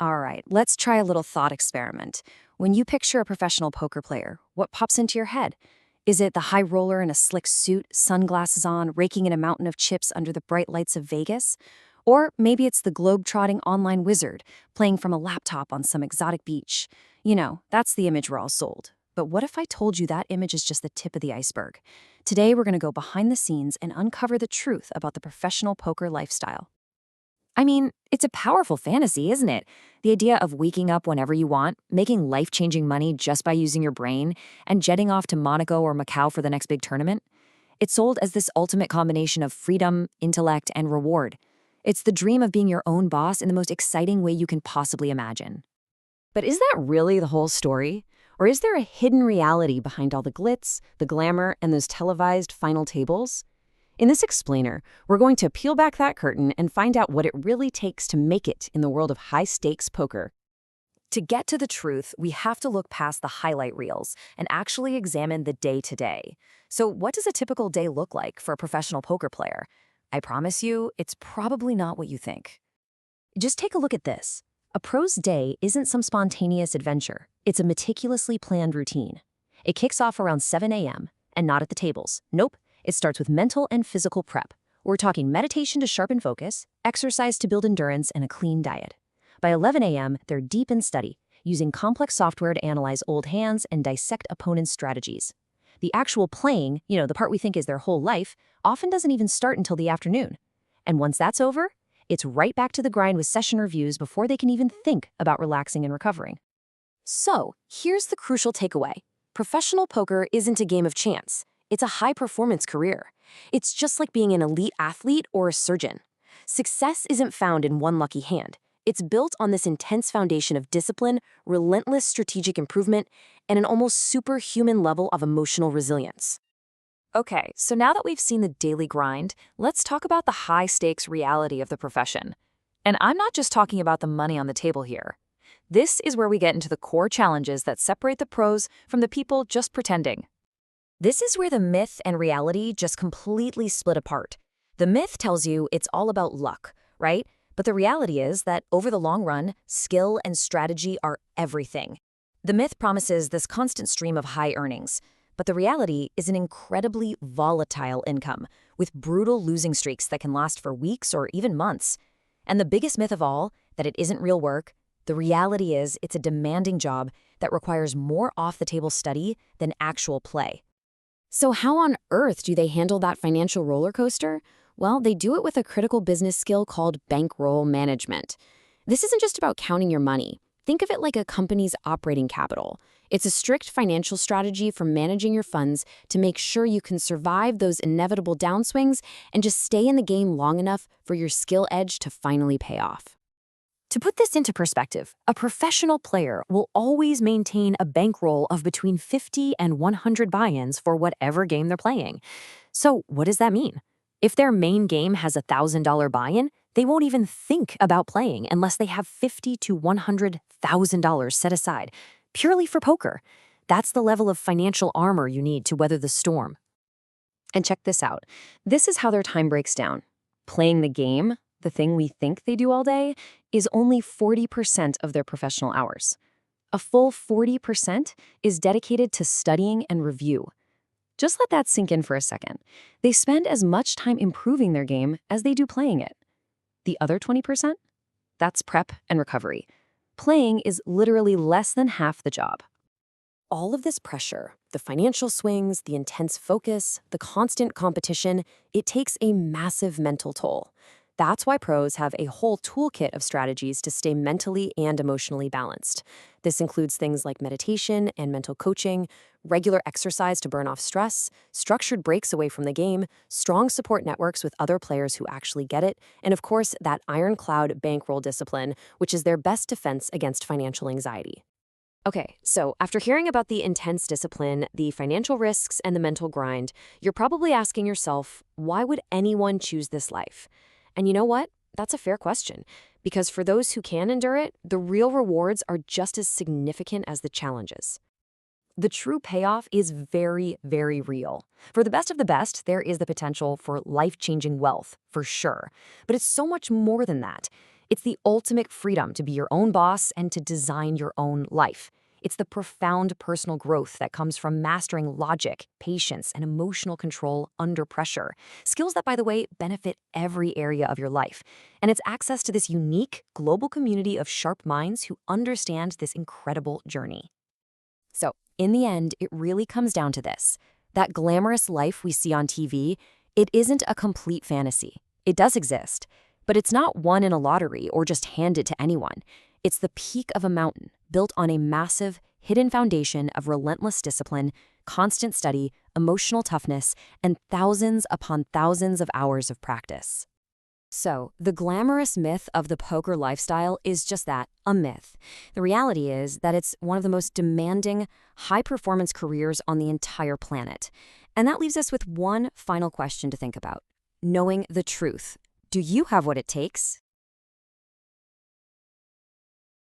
All right, let's try a little thought experiment. When you picture a professional poker player, what pops into your head? Is it the high roller in a slick suit, sunglasses on, raking in a mountain of chips under the bright lights of Vegas? Or maybe it's the globe-trotting online wizard playing from a laptop on some exotic beach. That's the image we're all sold. But what if I told you that image is just the tip of the iceberg? Today, we're going to go behind the scenes and uncover the truth about the professional poker lifestyle. I mean, it's a powerful fantasy, isn't it? The idea of waking up whenever you want, making life-changing money just by using your brain, and jetting off to Monaco or Macau for the next big tournament. It's sold as this ultimate combination of freedom, intellect, and reward. It's the dream of being your own boss in the most exciting way you can possibly imagine. But is that really the whole story? Or is there a hidden reality behind all the glitz, the glamour, and those televised final tables? In this explainer, we're going to peel back that curtain and find out what it really takes to make it in the world of high-stakes poker. To get to the truth, we have to look past the highlight reels and actually examine the day-to-day. So what does a typical day look like for a professional poker player? I promise you, it's probably not what you think. Just take a look at this. A pro's day isn't some spontaneous adventure. It's a meticulously planned routine. It kicks off around 7 a.m., and not at the tables. Nope. It starts with mental and physical prep. We're talking meditation to sharpen focus, exercise to build endurance, and a clean diet. By 11 a.m., they're deep in study, using complex software to analyze old hands and dissect opponents' strategies. The actual playing, the part we think is their whole life, often doesn't even start until the afternoon. And once that's over, it's right back to the grind with session reviews before they can even think about relaxing and recovering. So, here's the crucial takeaway. Professional poker isn't a game of chance. It's a high-performance career. It's just like being an elite athlete or a surgeon. Success isn't found in one lucky hand. It's built on this intense foundation of discipline, relentless strategic improvement, and an almost superhuman level of emotional resilience. Okay, so now that we've seen the daily grind, let's talk about the high-stakes reality of the profession. And I'm not just talking about the money on the table here. This is where we get into the core challenges that separate the pros from the people just pretending. This is where the myth and reality just completely split apart. The myth tells you it's all about luck, right? But the reality is that over the long run, skill and strategy are everything. The myth promises this constant stream of high earnings, but the reality is an incredibly volatile income, with brutal losing streaks that can last for weeks or even months. And the biggest myth of all, that it isn't real work, the reality is it's a demanding job that requires more off-the-table study than actual play. So how on earth do they handle that financial roller coaster? Well, they do it with a critical business skill called bankroll management. This isn't just about counting your money. Think of it like a company's operating capital. It's a strict financial strategy for managing your funds to make sure you can survive those inevitable downswings and just stay in the game long enough for your skill edge to finally pay off. To put this into perspective, a professional player will always maintain a bankroll of between 50 and 100 buy-ins for whatever game they're playing. So what does that mean? If their main game has a $1,000 buy-in, they won't even think about playing unless they have $50 to $100,000 set aside, purely for poker. That's the level of financial armor you need to weather the storm. And check this out. This is how their time breaks down. Playing the game, the thing we think they do all day, is only 40% of their professional hours. A full 40% is dedicated to studying and review. Just let that sink in for a second. They spend as much time improving their game as they do playing it. The other 20%? That's prep and recovery. Playing is literally less than half the job. All of this pressure, the financial swings, the intense focus, the constant competition, it takes a massive mental toll. That's why pros have a whole toolkit of strategies to stay mentally and emotionally balanced. This includes things like meditation and mental coaching, regular exercise to burn off stress, structured breaks away from the game, strong support networks with other players who actually get it, and of course, that ironclad bankroll discipline, which is their best defense against financial anxiety. Okay, so after hearing about the intense discipline, the financial risks, and the mental grind, you're probably asking yourself, why would anyone choose this life? And you know what? That's a fair question, because for those who can endure it, the real rewards are just as significant as the challenges. The true payoff is very, very real. For the best of the best, there is the potential for life-changing wealth, for sure. But it's so much more than that. It's the ultimate freedom to be your own boss and to design your own life. It's the profound personal growth that comes from mastering logic, patience, and emotional control under pressure. Skills that, by the way, benefit every area of your life. And it's access to this unique, global community of sharp minds who understand this incredible journey. So, in the end, it really comes down to this. That glamorous life we see on TV, it isn't a complete fantasy. It does exist, but it's not won in a lottery or just handed to anyone. It's the peak of a mountain, built on a massive, hidden foundation of relentless discipline, constant study, emotional toughness, and thousands upon thousands of hours of practice. So, the glamorous myth of the poker lifestyle is just that, a myth. The reality is that it's one of the most demanding, high-performance careers on the entire planet. And that leaves us with one final question to think about. Knowing the truth. Do you have what it takes?